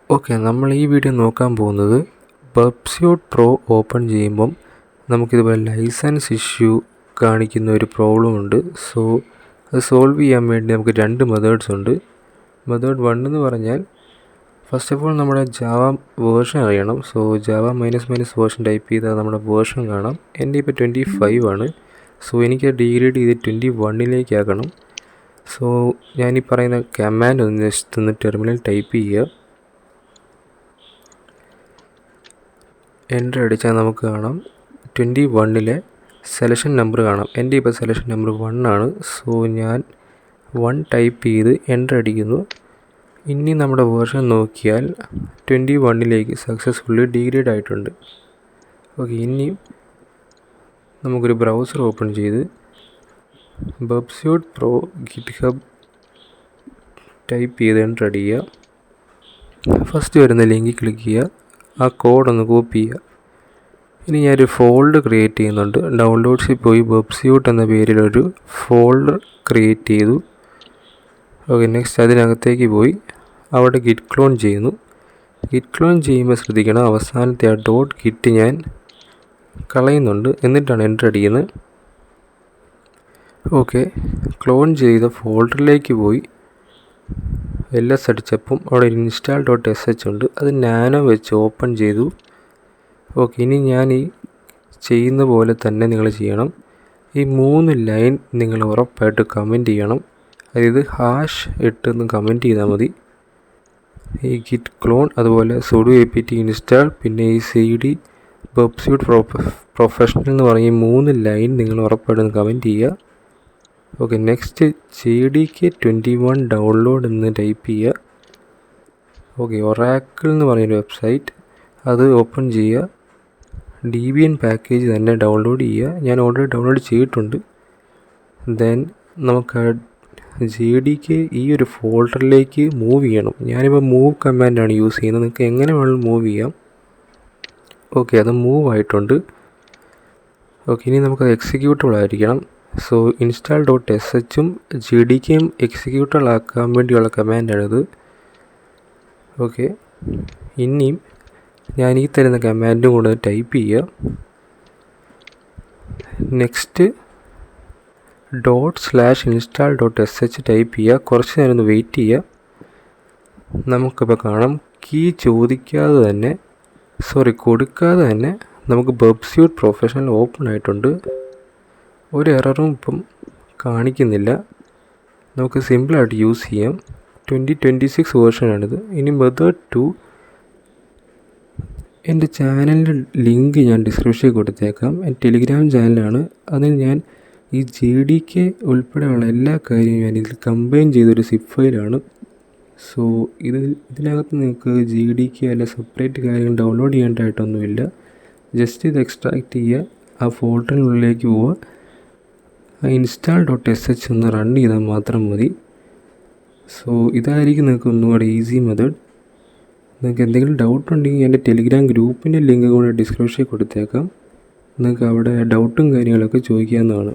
Okay, നമ്മൾ ഈ video നോക്കാൻ പോകുന്നത് ബബ്സ്യൂട്ട് പ്രോ ഓപ്പൺ ചെയ്യുമ്പം നമുക്കിതുപോലെ ലൈസൻസ് ഇഷ്യൂ കാണിക്കുന്ന ഒരു പ്രോബ്ലം ഉണ്ട്. സോ അത് സോൾവ് ചെയ്യാൻ വേണ്ടി നമുക്ക് രണ്ട് മെത്തേഡ്സ് ഉണ്ട്. മെത്തേഡ് 1 എന്ന് പറഞ്ഞാൽ ഫസ്റ്റ് ഓഫ് ഓൾ നമ്മുടെ ജാവ വേർഷൻ അറിയണം. സോ ജാവ -- വേർഷൻ ടൈപ്പ് ചെയ്താൽ നമ്മുടെ വേർഷൻ കാണാം. എൻ്റെ ഇപ്പോൾ 25 ആണ്. സോ എനിക്ക് ഡീഗ്രേഡ് ചെയ്ത് 21 ആക്കണം. സോ ഞാനീ പറയുന്ന കമാൻഡ് ഒന്ന് ജസ്റ്റ് ഒന്ന് ടെർമിനൽ ടൈപ്പ് ചെയ്യുക. എൻ്റർ അടിച്ചാൽ നമുക്ക് കാണാം 21 സെലക്ഷൻ നമ്പർ കാണാം. എൻ്റെ ഇപ്പോൾ സെലക്ഷൻ നമ്പർ 1 ആണ്. സോ ഞാൻ 1 ടൈപ്പ് ചെയ്ത് എൻ്റർ അടിക്കുന്നു. ഇനി നമ്മുടെ വേർഷൻ നോക്കിയാൽ 21 സക്സസ്ഫുള്ളി ഡീഗ്രേഡ് ആയിട്ടുണ്ട്. ഓക്കെ, ഇനി നമുക്കൊരു ബ്രൗസർ ഓപ്പൺ ചെയ്ത് ബബ്സ്യൂട്ട് പ്രോ ഗിറ്റ്ഹബ് ടൈപ്പ് ചെയ്ത് എൻ്റർ അടിക്കുക. ഫസ്റ്റ് വരുന്ന ലിങ്കിൽ ക്ലിക്ക് ചെയ്യുക. ആ കോഡൊന്ന് കോപ്പി ചെയ്യുക. ഇനി ഞാനൊരു ഫോൾഡർ ക്രിയേറ്റ് ചെയ്യുന്നുണ്ട്. ഡൗൺലോഡ്സിൽ പോയി ബബ്സ്യൂട്ട് എന്ന പേരിലൊരു ഫോൾഡർ ക്രിയേറ്റ് ചെയ്തു. ഓക്കെ, നെക്സ്റ്റ് അതിനകത്തേക്ക് പോയി അവിടെ ഗിറ്റ് ക്ലോൺ ചെയ്യുന്നു. ഗിറ്റ് ക്ലോൺ ചെയ്യുമ്പോൾ ശ്രദ്ധിക്കണം, അവസാനത്തെ ആ .git ഞാൻ കളയുന്നുണ്ട്. എന്നിട്ടാണ് എൻ്റർ അടിക്കുന്നത്. ഓക്കെ, ക്ലോൺ ചെയ്ത ഫോൾഡറിലേക്ക് പോയി ls അടിച്ചപ്പം അവിടെ install.sh ഉണ്ട്. അത് നാനോ വെച്ച് ഓപ്പൺ ചെയ്തു. ഓക്കെ, ഇനി ഞാൻ ഈ ചെയ്യുന്ന പോലെ തന്നെ നിങ്ങൾ ചെയ്യണം. ഈ 3 ലൈൻ നിങ്ങൾ ഉറപ്പായിട്ട് കമൻറ്റ് ചെയ്യണം. അതായത് #ഇട്ടൊന്ന് കമൻറ്റ് ചെയ്താൽ മതി. ഈ ഗിറ്റ് ക്ലോൺ, അതുപോലെ sudo apt install, പിന്നെ ഈ cd bubsuite professional എന്ന് പറഞ്ഞ 3 ലൈൻ നിങ്ങൾ ഉറപ്പായിട്ടൊന്ന് കമൻറ്റ് ചെയ്യുക. ഓക്കെ, നെക്സ്റ്റ് JDK21 ഡൗൺലോഡ് എന്ന് ടൈപ്പ് ചെയ്യുക. ഓക്കെ, ഒറാക്കിൾ എന്ന് പറയുന്ന വെബ്സൈറ്റ് അത് ഓപ്പൺ ചെയ്യുക. DBN പാക്കേജ് തന്നെ ഡൗൺലോഡ് ചെയ്യുക. ഞാൻ ഓൾറെഡി ഡൗൺലോഡ് ചെയ്തിട്ടുണ്ട്. ദെൻ നമുക്ക് JDK ഈ ഒരു ഫോൾഡറിലേക്ക് മൂവ് ചെയ്യണം. ഞാനിപ്പോൾ മൂവ് കമാൻഡാണ് യൂസ് ചെയ്യുന്നത്. നിങ്ങൾക്ക് എങ്ങനെ വേണമെങ്കിലും മൂവ് ചെയ്യാം. ഓക്കെ, അത് മൂവ് ആയിട്ടുണ്ട്. ഓക്കെ, ഇനി നമുക്കത് എക്സിക്യൂട്ടബിൾ ആയിരിക്കണം. സോ install.shഉം JDKയും എക്സിക്യൂട്ടബിൾ ആക്കാൻ വേണ്ടിയുള്ള കമാൻഡാണിത്. ഓക്കെ, ഇനിയും ഞാൻ ഈ തരുന്ന കമാൻഡും കൂടെ ടൈപ്പ് ചെയ്യുക. നെക്സ്റ്റ് ./install.sh ടൈപ്പ് ചെയ്യുക. കുറച്ച് നേരം ഒന്ന് വെയിറ്റ് ചെയ്യുക. നമുക്കിപ്പോൾ കാണാം കീ കൊടുക്കാതെ തന്നെ നമുക്ക് ബബ്സ്യൂട്ട് പ്രൊഫഷണൽ ഓപ്പൺ ആയിട്ടുണ്ട്. ഒരു എററും ഇപ്പം കാണിക്കുന്നില്ല. നമുക്ക് സിമ്പിളായിട്ട് യൂസ് ചെയ്യാം. 2026 വേർഷനാണിത്. ഇനി മെത്തേഡ് 2, എൻ്റെ ചാനലിൻ്റെ ലിങ്ക് ഞാൻ ഡിസ്ക്രിപ്ഷനിൽ കൊടുത്തേക്കാം. എൻ്റെ ടെലിഗ്രാം ചാനലാണ്. അതിൽ ഞാൻ ഈ JDK ഉൾപ്പെടെയുള്ള എല്ലാ കാര്യവും ഞാൻ ഇതിൽ കമ്പൈൻ ചെയ്തൊരു സിപ്പ് ഫയലാണ്. സോ ഇതിനകത്ത് നിങ്ങൾക്ക് JDK അല്ല സെപ്പറേറ്റ് കാര്യങ്ങൾ ഡൗൺലോഡ് ചെയ്യേണ്ടതായിട്ടൊന്നുമില്ല. ജസ്റ്റ് ഇത് എക്സ്ട്രാക്ട് ചെയ്യുക, ആ ഫോൾഡറിനുള്ളിലേക്ക് പോവുക, install.sh ഒന്ന് റൺ ചെയ്താൽ മാത്രം മതി. സോ ഇതായിരിക്കും നിങ്ങൾക്ക് ഒന്നുകൂടെ ഈസി മെത്തേഡ്. നിങ്ങൾക്ക് എന്തെങ്കിലും ഡൗട്ട് ഉണ്ടെങ്കിൽ എൻ്റെ ടെലിഗ്രാം ഗ്രൂപ്പിൻ്റെ ലിങ്ക് കൂടെ ഡിസ്ക്രിപ്ഷനിൽ കൊടുത്തേക്കാം. നിങ്ങൾക്ക് അവിടെ ഡൗട്ടും കാര്യങ്ങളൊക്കെ ചോദിക്കാവുന്നതാണ്.